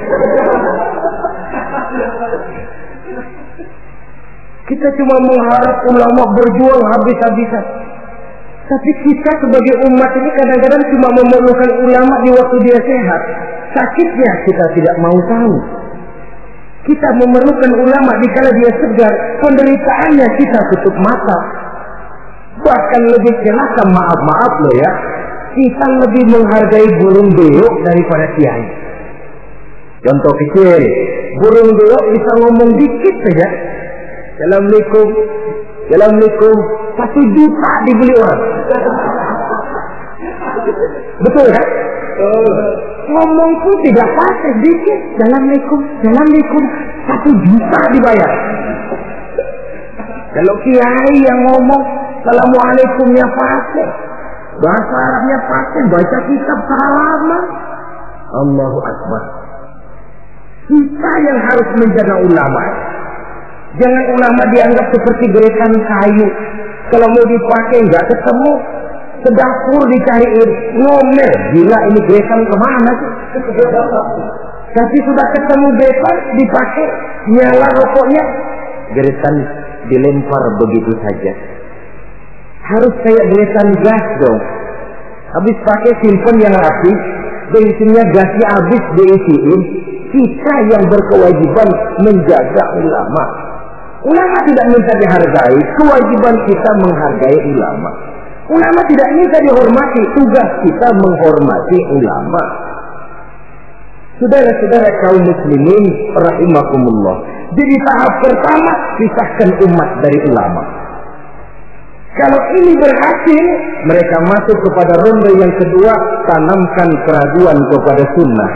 Kita cuma mengharap ulama berjuang habis-habisan. Tapi kita sebagai umat ini kadang-kadang cuma memerlukan ulama di waktu dia sehat. Sakitnya kita tidak mau tahu. Kita memerlukan ulama dikala dia segar. Penderitaannya kita tutup mata. Bahkan lebih celaka, maaf loh ya, kita lebih menghargai burung beo daripada kiai. Contoh kecil, burung beo bisa ngomong dikit saja, Assalamualaikum. Assalamualaikum. 1 juta dibeli orang. Betul kan? Ngomong pun tidak pakai sedikit. Assalamualaikum. Assalamualaikum. 1 juta dibayar. Kalau kiai yang ngomong Assalamualaikumnya pakai, bahasa Arabnya pakai, baca kitab salaman. Allahu Akbar. Kita yang harus menjaga ulama. Jangan ulama dianggap seperti gerakan kayu. Kalau mau dipakai nggak ketemu, sedapur dicariin, ngomel. Gila ini gerakan kemana sih? Tapi sudah ketemu bebas dipakai, nyala rokoknya, gerakan dilempar begitu saja. Harus kayak gerakan gas dong. Habis pakai simpen yang rapi, bensinnya gasnya habis diisiin. Kita yang berkewajiban menjaga ulama. Ulama tidak minta dihargai, kewajiban kita menghargai ulama. Ulama tidak minta dihormati, tugas kita menghormati ulama. Saudara-saudara kaum muslimin rahimakumullah. Jadi tahap pertama, pisahkan umat dari ulama. Kalau ini berhasil, mereka masuk kepada ronde yang kedua, tanamkan keraguan kepada sunnah.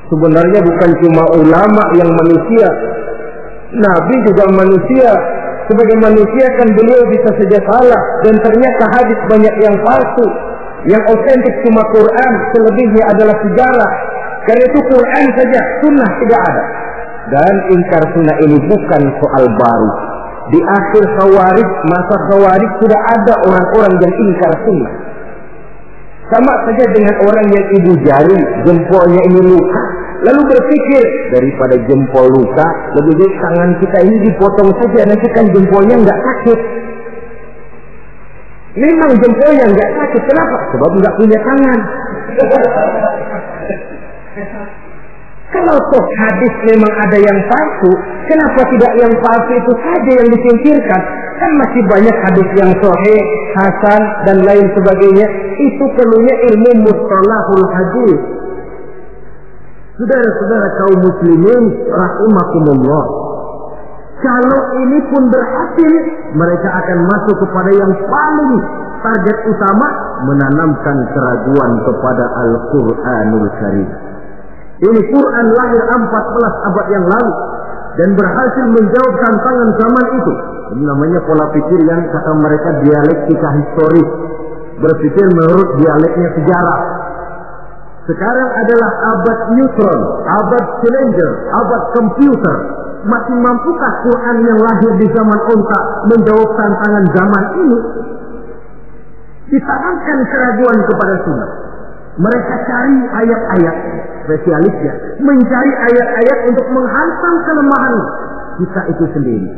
Sebenarnya bukan cuma ulama yang manusia, Nabi juga manusia. Sebagai manusia kan beliau bisa saja salah, dan ternyata hadis banyak yang palsu. Yang otentik cuma Quran, selebihnya adalah sejarah. Karena itu Quran saja, sunnah tidak ada. Dan ingkar sunnah ini bukan soal baru. Di akhir Khawarij, masa Khawarij sudah ada orang-orang yang ingkar sunnah. Sama saja dengan orang yang ibu jari, jempolnya ini luka, lalu berpikir daripada jempol luka, lebih baik tangan kita ini dipotong saja, nanti kan jempolnya nggak sakit. Memang jempolnya nggak sakit, kenapa? Sebab nggak punya tangan. Kalau toh hadis memang ada yang palsu, kenapa tidak yang palsu itu saja yang disingkirkan? Kan masih banyak hadis yang sahih, hasan, dan lain sebagainya. Itu perlunya ilmu mustalahul hadis. Saudara-saudara kaum muslimin rahimakumullah. Kalau ini pun berhasil, mereka akan masuk kepada yang paling target utama, menanamkan keraguan kepada Al-Quranul Karim. Ini Quran lahir 14 abad yang lalu dan berhasil menjawab tantangan zaman itu. Ini namanya pola pikir yang kata mereka dialektika historis, berpikir menurut dialeknya sejarah. Sekarang adalah abad neutron, abad challenger, abad komputer. Masih mampukah Quran yang lahir di zaman onta menjawab tantangan zaman ini? Ditanamkan keraguan kepada sunnah. Mereka cari ayat-ayat, spesialisnya mencari ayat-ayat untuk menghantam kelemahan kita itu sendiri.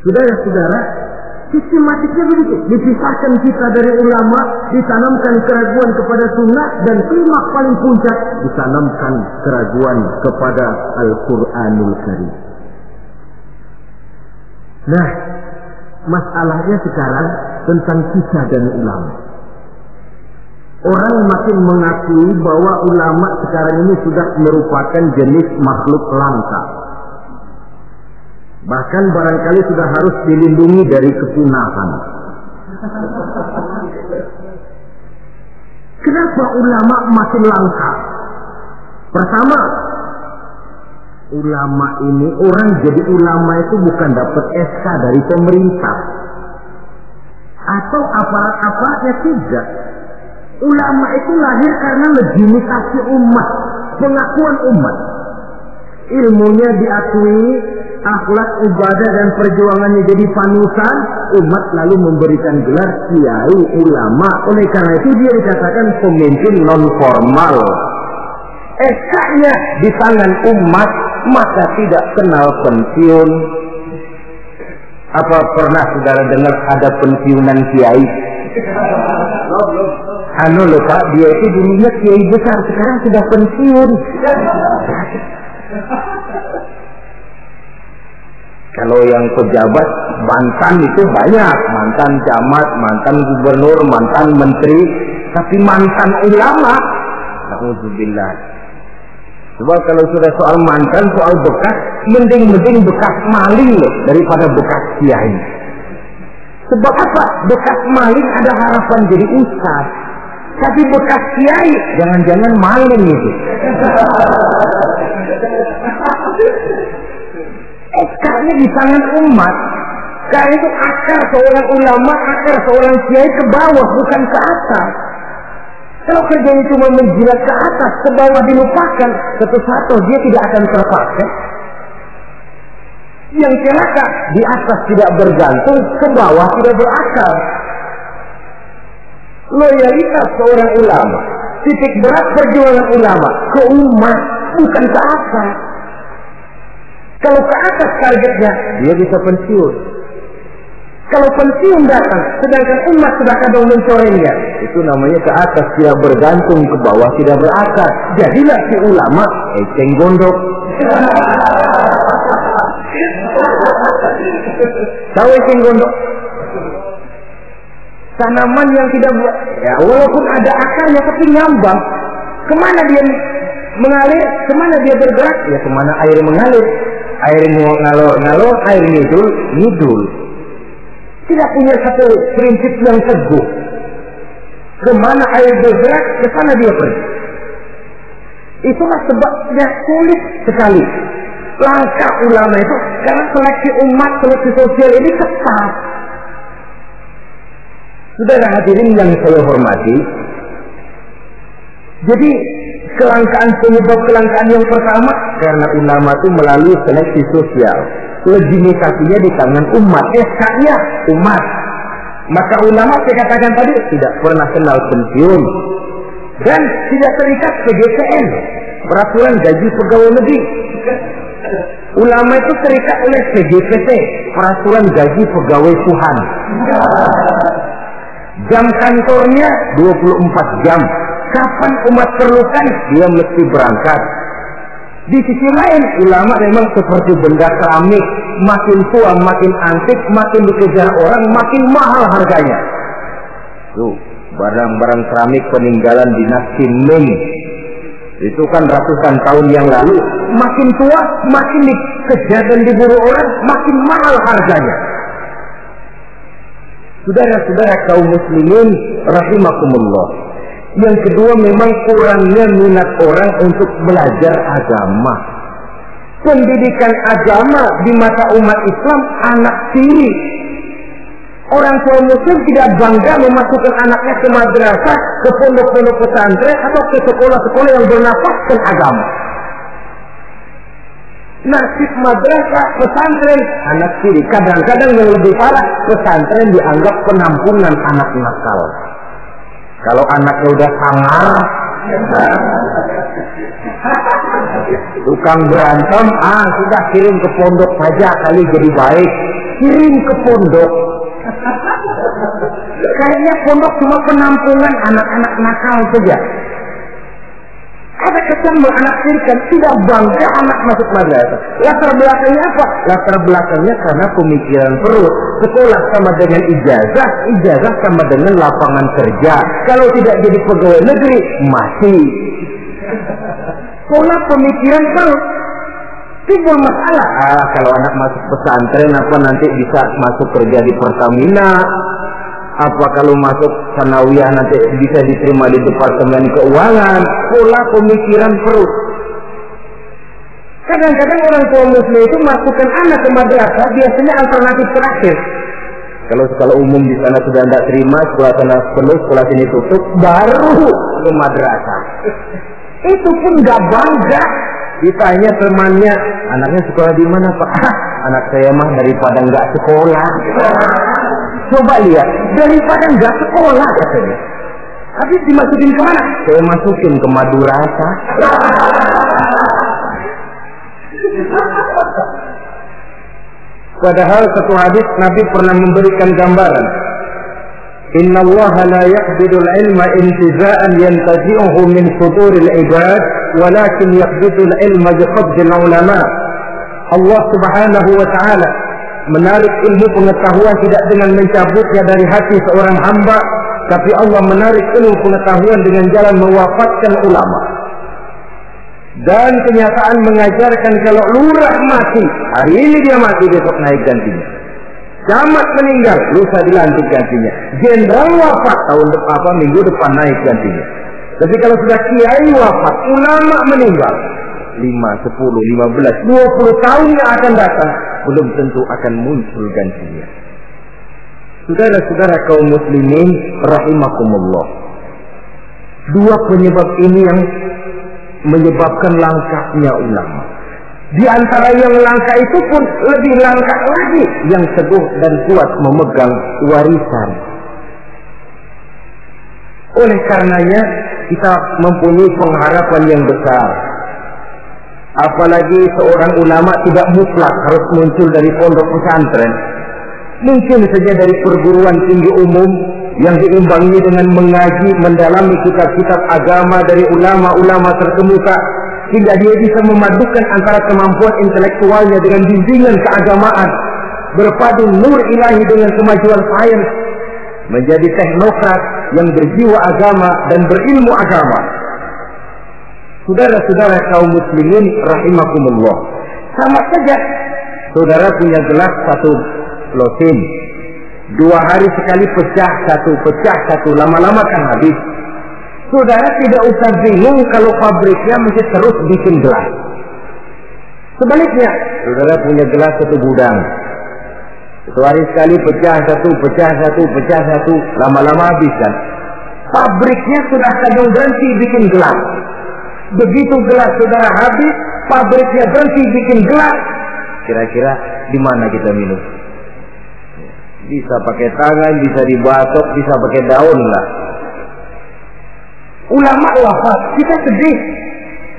Saudara-saudara, sistematiknya begitu. Dipisahkan kita dari ulama, ditanamkan keraguan kepada sunnah, dan klimaks paling puncak ditanamkan keraguan kepada Al-Quranul Karim. Nah, masalahnya sekarang tentang kita dan ulama. Orang makin mengakui bahwa ulama sekarang ini sudah merupakan jenis makhluk langka. Bahkan barangkali sudah harus dilindungi dari kepunahan. Kenapa ulama makin langka? Pertama, ulama ini, orang jadi ulama itu bukan dapat SK dari pemerintah atau aparat-aparatnya, tidak. Ulama itu lahir karena legitimasi umat, pengakuan umat. Ilmunya diakui, akhlak, ibadah, dan perjuangannya jadi panutan, umat lalu memberikan gelar kiai ulama. Oleh karena itu dia dikatakan pemimpin non formal. SK-nya di tangan umat, maka tidak kenal pensiun. Apa pernah saudara dengar ada pensiunan kiai? Anu loh Pak, dia itu dulunya kiai besar, sekarang sudah pensiun. Kalau yang pejabat mantan itu banyak, mantan camat, mantan gubernur, mantan menteri, tapi mantan ulama, alhamdulillah. Sebab kalau sudah soal mantan, soal bekas, mending bekas maling loh daripada bekas kiai. Sebab apa? Bekas maling ada harapan jadi ustaz. Tapi bekas kiai jangan-jangan maling itu. SK-nya di tangan umat. Karena itu akar seorang ulama, akar seorang kiai ke bawah, bukan ke atas. Kalau kerjanya cuma menjilat ke atas, ke bawah dilupakan, satu-satu dia tidak akan terpakai. Yang celaka, di atas tidak bergantung, ke bawah tidak berakar. Loyalitas seorang ulama, titik berat perjuangan ulama, ke umat, bukan ke atas. Kalau ke atas targetnya, dia bisa pensiun. Kalau pensiun datang, sedangkan umat sudah kadang mencorengnya, itu namanya ke atas tidak bergantung, ke bawah tidak berakar. Jadilah si ulama eceng gondok. Tahu eceng gondok? Tanaman yang tidak ya walaupun ada akarnya tapi ngambang. Kemana dia mengalir? Kemana dia bergerak? Ya kemana air mengalir. Air ngalor, air ngidul. Tidak punya satu prinsip yang teguh. Kemana air bergerak, ke sana dia pergi. Itulah sebabnya sulit sekali langkah ulama itu, karena seleksi umat, seleksi sosial ini ketat. Saudara hadirin yang saya hormati, jadi penyebab kelangkaan yang pertama karena ulama itu melalui seleksi sosial. Legitimasinya di tangan umat, SK-nya umat. Maka ulama saya katakan tadi tidak pernah kenal pensiun dan tidak terikat PGPN, peraturan gaji pegawai negeri. Ulama itu terikat oleh PGPT, peraturan gaji pegawai Tuhan. Jam kantornya 24 jam. Kapan umat perlukan, dia mesti berangkat. Di sisi lain, ulama memang seperti benda keramik. Makin tua, makin antik, makin dikejar orang, makin mahal harganya. Tuh, barang-barang keramik peninggalan dinasti Ming. Itu kan ratusan tahun yang lalu. Makin tua, makin dikejar dan diburu orang, makin mahal harganya. Saudara-saudara kaum muslimin rahimakumullah. Yang kedua memang kurangnya minat orang untuk belajar agama. Pendidikan agama di mata umat Islam anak tiri. Orang tua muslim tidak bangga memasukkan anaknya ke madrasah, ke pondok-pondok pesantren atau ke sekolah-sekolah yang bernafaskan agama. Nasib madrasah, pesantren, anak tiri. Kadang-kadang yang lebih parah, pesantren dianggap penampungan anak nakal. Kalau anaknya udah sangar, tukang berantem, sudah kirim ke pondok saja kali jadi baik. Kirim ke pondok. Kayaknya pondok cuma penampungan anak-anak nakal saja. Ada kesan menganak-tirikan, tidak bangga anak masuk madrasah. Latar belakangnya apa? Latar belakangnya karena pemikiran perut. Sekolah sama dengan ijazah, ijazah sama dengan lapangan kerja. Kalau tidak jadi pegawai negeri, mati. Pola pemikiran perut. Timbul masalah. Kalau anak masuk pesantren, apa nanti bisa masuk kerja di Pertamina? Apa kalau masuk sanawiyah nanti bisa diterima di Departemen Keuangan? Pola pemikiran perut. Kadang-kadang orang tua muslim itu masukkan anak ke madrasah biasanya alternatif terakhir. Kalau sekolah umum di sana sudah tidak terima, sekolah sana penuh, sekolah sini tutup, baru ke madrasah. Itu pun nggak bangga. Ditanya temannya, anaknya sekolah di mana Pak? Anak saya mah daripada nggak sekolah. Coba lihat, daripada nggak sekolah katanya. Habis dimasukin kemana? Saya masukin ke madrasah. Padahal satu hadis Nabi pernah memberikan gambaran. Inna Allah la yaqbidul ilma intiza'an yantazi'uhu min suduril ibad, walakin yaqbidul ilma biqabdil ulama. Allah Subhanahu wa ta'ala menarik ilmu pengetahuan tidak dengan mencabutnya dari hati seorang hamba, tapi Allah menarik ilmu pengetahuan dengan jalan mewafatkan ulama. Dan kenyataan mengajarkan kalau lurah mati, hari ini dia mati, besok naik gantinya. Camat meninggal, lusa dilantik gantinya. Jenderal wafat, tahun depan minggu depan naik gantinya. Tapi kalau sudah kiai wafat, ulama meninggal, 5, 10, 15, 20 tahun yang akan datang, belum tentu akan muncul gantinya. Saudara-saudara kaum muslimin rahimakumullah, dua penyebab ini yang menyebabkan langkahnya ulama. Di antara yang langka itu pun lebih langka lagi yang teguh dan kuat memegang warisan. Oleh karenanya kita mempunyai pengharapan yang besar. Apalagi seorang ulama tidak mutlak harus muncul dari pondok pesantren. Mungkin saja dari perguruan tinggi umum yang diimbangi dengan mengaji, mendalami kitab-kitab agama dari ulama-ulama terkemuka, hingga dia bisa memadukan antara kemampuan intelektualnya dengan bimbingan keagamaan, berpadu nur ilahi dengan kemajuan sains, menjadi teknokrat yang berjiwa agama dan berilmu agama. Saudara-saudara kaum muslimin rahimakumullah, sama saja saudara punya gelas satu losin, 2 hari sekali pecah satu, lama-lama kan habis. Saudara tidak usah bingung kalau pabriknya mesti terus bikin gelas. Sebaliknya, saudara punya gelas satu gudang, 1 hari sekali pecah satu, lama-lama habis kan. Pabriknya sudah kadang berhenti bikin gelas. Begitu gelas saudara habis, pabriknya berhenti bikin gelas. Kira-kira di mana kita minum? Bisa pakai tangan, bisa dibasok, bisa pakai daun lah. Ulama wafat, kita sedih,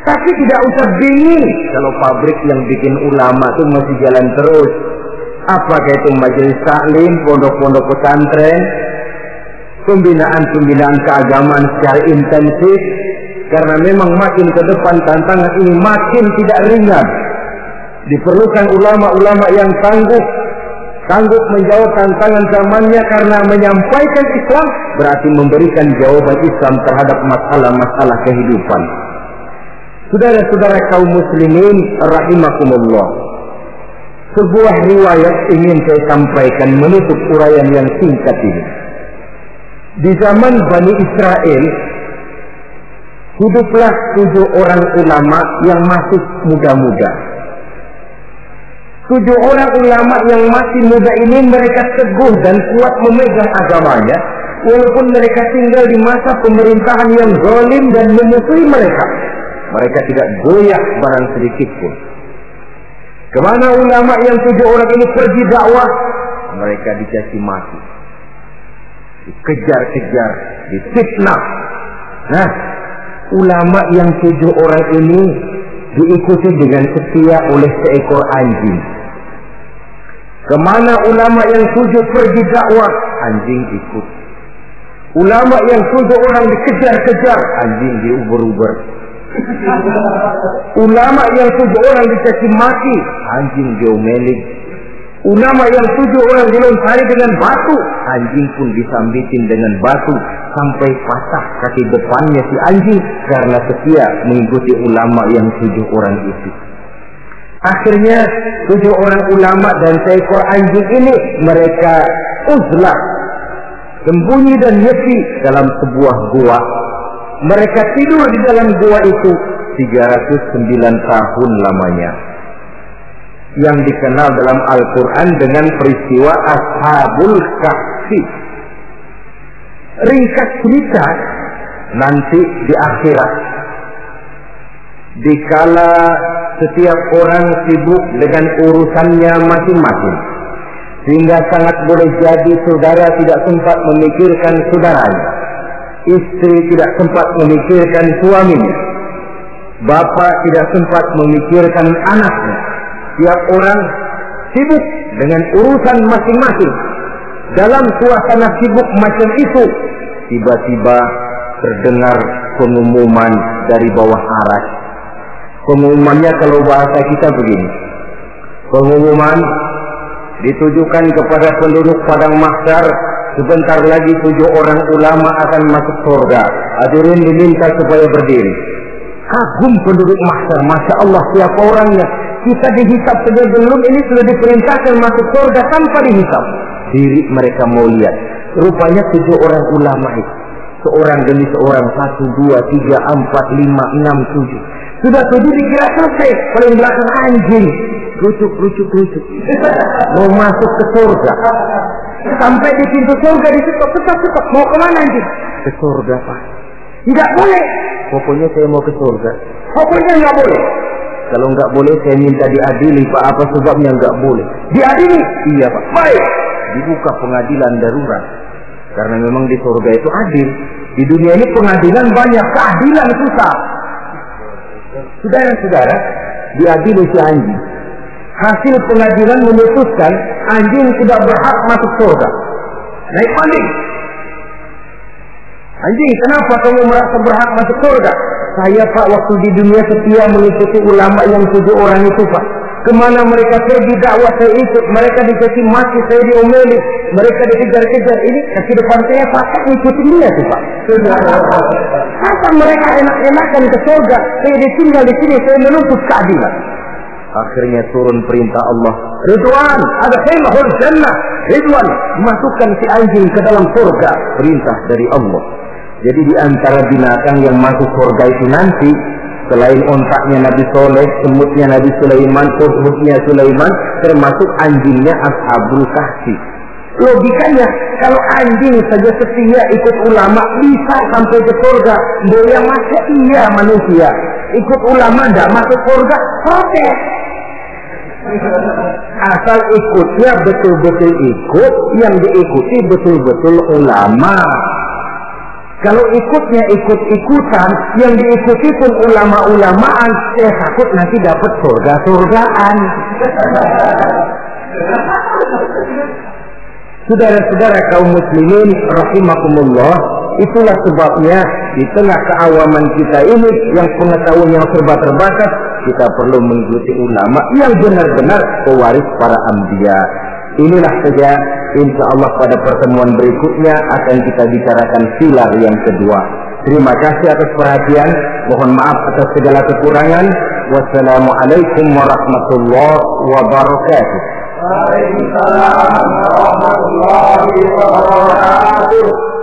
tapi tidak usah bingung kalau pabrik yang bikin ulama itu masih jalan terus. Apakah itu majelis taklim, pondok-pondok pesantren, pembinaan keagamaan secara intensif, karena memang makin ke depan tantangan ini makin tidak ringan. Diperlukan ulama-ulama yang sanggup menjawab tantangan zamannya, karena menyampaikan Islam berarti memberikan jawaban Islam terhadap masalah-masalah kehidupan. Saudara-saudara kaum muslimin rahimakumullah, sebuah riwayat ingin saya sampaikan menutup uraian yang singkat ini. Di zaman Bani Israel hiduplah 7 orang ulama yang masih muda-muda. 7 orang ulama yang masih muda ini mereka teguh dan kuat memegang agamanya, walaupun mereka tinggal di masa pemerintahan yang zalim dan memusuhi mereka. Mereka tidak goyah barang sedikit pun. Kemana ulama yang 7 orang ini pergi dakwah, mereka dicaci maki, dikejar-kejar, difitnah. Nah, ulama yang 7 orang ini diikuti dengan setia oleh seekor anjing. Kemana ulama yang 7 pergi dakwah, anjing ikut. Ulama yang 7 orang dikejar-kejar, anjing diuber-uber. Ulama yang 7 orang dicaci maki, anjing diomelin. Ulama yang 7 orang dilontari dengan batu, anjing pun disambitin dengan batu sampai patah kaki depannya si anjing karena setia mengikuti ulama yang 7 orang itu. Akhirnya 7 orang ulama dan seekor anjing ini mereka uzlah, sembunyi dan nyepi dalam sebuah gua. Mereka tidur di dalam gua itu 309 tahun lamanya, yang dikenal dalam Al-Quran dengan peristiwa Ashabul Kahfi. Ringkas cerita, nanti di akhirat, dikala setiap orang sibuk dengan urusannya masing-masing, sehingga sangat boleh jadi saudara tidak sempat memikirkan saudaranya, istri tidak sempat memikirkan suaminya, bapak tidak sempat memikirkan anaknya. Tiap orang sibuk dengan urusan masing-masing. Dalam suasana sibuk macam itu, tiba-tiba terdengar pengumuman dari bawah aras. Pengumumannya kalau bahasa kita begini. Pengumuman ditujukan kepada penduduk padang mahsyar, sebentar lagi 7 orang ulama akan masuk surga. Hadirin diminta supaya berdiri. Kagum penduduk mahsyar, masya Allah siapa orangnya. Kita dihisab saja belum, ini sudah diperintahkan masuk surga tanpa dihisab. Diri mereka mau lihat. Rupanya 7 orang ulama itu, seorang demi seorang, 1, 2, 3, 4, 5, 6, 7. Sudah 7 dikira selesai, paling belakang anjing. Rucuk. Mau masuk ke surga. Sampai di pintu surga ditutup, tetap. Mau kemana anjing? Ke surga, Pak. Tidak boleh. Pokoknya saya mau ke surga. Pokoknya nggak boleh. Kalau nggak boleh saya minta diadili, Pak. Apa sebabnya nggak boleh? Diadili? Iya, Pak. Baik. Dibuka pengadilan darurat. Karena memang di surga itu adil. Di dunia ini pengadilan banyak, keadilan susah. Saudara-saudara, diadili si anjing. Hasil pengadilan memutuskan anjing tidak berhak masuk surga. Naik banding. Anjing, kenapa kamu merasa berhak masuk surga? Saya, Pak, waktu di dunia setia mengikuti ulama yang 7 orang itu, Pak. Kemana mereka pergi dakwah saya ikut. Mereka dicaci maki, saya diomeli. Mereka dikejar-kejar. Ini kaki depan saya pakai ngikutin dia tuh, Pak. Masa mereka enak-enakan ke surga, saya ditinggal di sini, saya menuntut keadilan. Akhirnya turun perintah Allah. Ridwan, ada khilahul jannah. Ridwan, masukkan si anjing ke dalam surga. Perintah dari Allah. Jadi di antara binatang yang masuk surga itu nanti, selain ontaknya Nabi Soleh, semutnya Nabi Sulaiman, semutnya Sulaiman, termasuk anjingnya Ashabul Kahfi. Logikanya, kalau anjing saja setia ikut ulama bisa sampai ke surga, boleh masa iya manusia ikut ulama tidak masuk surga, protes. Asal ikutnya betul-betul ikut, yang diikuti betul-betul ulama. Kalau ikutnya ikut-ikutan, yang diikuti pun ulama-ulamaan, saya takut nanti dapat surga-surgaan. Saudara-saudara kaum muslimin rahimakumullah, itulah sebabnya di tengah keawaman kita ini yang pengetahuan yang serba terbatas, kita perlu mengikuti ulama yang benar-benar pewaris para anbiya. Inilah saja, insya Allah pada pertemuan berikutnya akan kita bicarakan pilar yang kedua. Terima kasih atas perhatian, mohon maaf atas segala kekurangan. Wassalamualaikum warahmatullahi wabarakatuh. Waalaikumsalam warahmatullahi wabarakatuh.